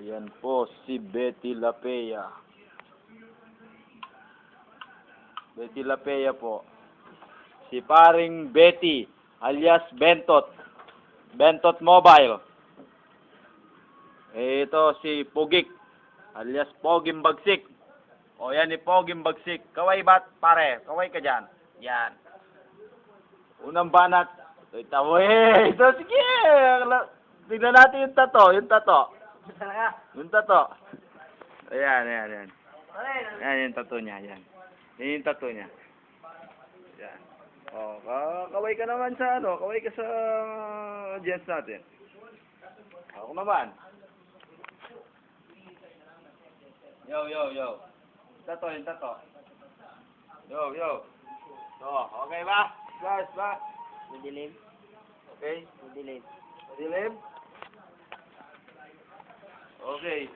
Ayan po si Betty Lapea. Betty Lapea po. Si paring Betty alias Bentot. Bentot Mobile. Ito si Pugik alias Poging Bagsik. O yan ni Poging Bagsik. Kaway bat pare? Kaway ka dyan. Yan. Unang banat. Ito, ito sige. Tignan natin yung tato. Yung tato. Yung tato. Ayan, ayan, ayan. Ayan yung tato niya. Ayan. Yan yung tato niya. Ayan. O, kaway ka naman sa ano. Kaway ka sa audience natin. Ako naman. Yo, yo, yo. Tato, yung tato. Yo, yo. So, okay ba? Ba? Madilim. Okay? Madilim. Madilim? Okay.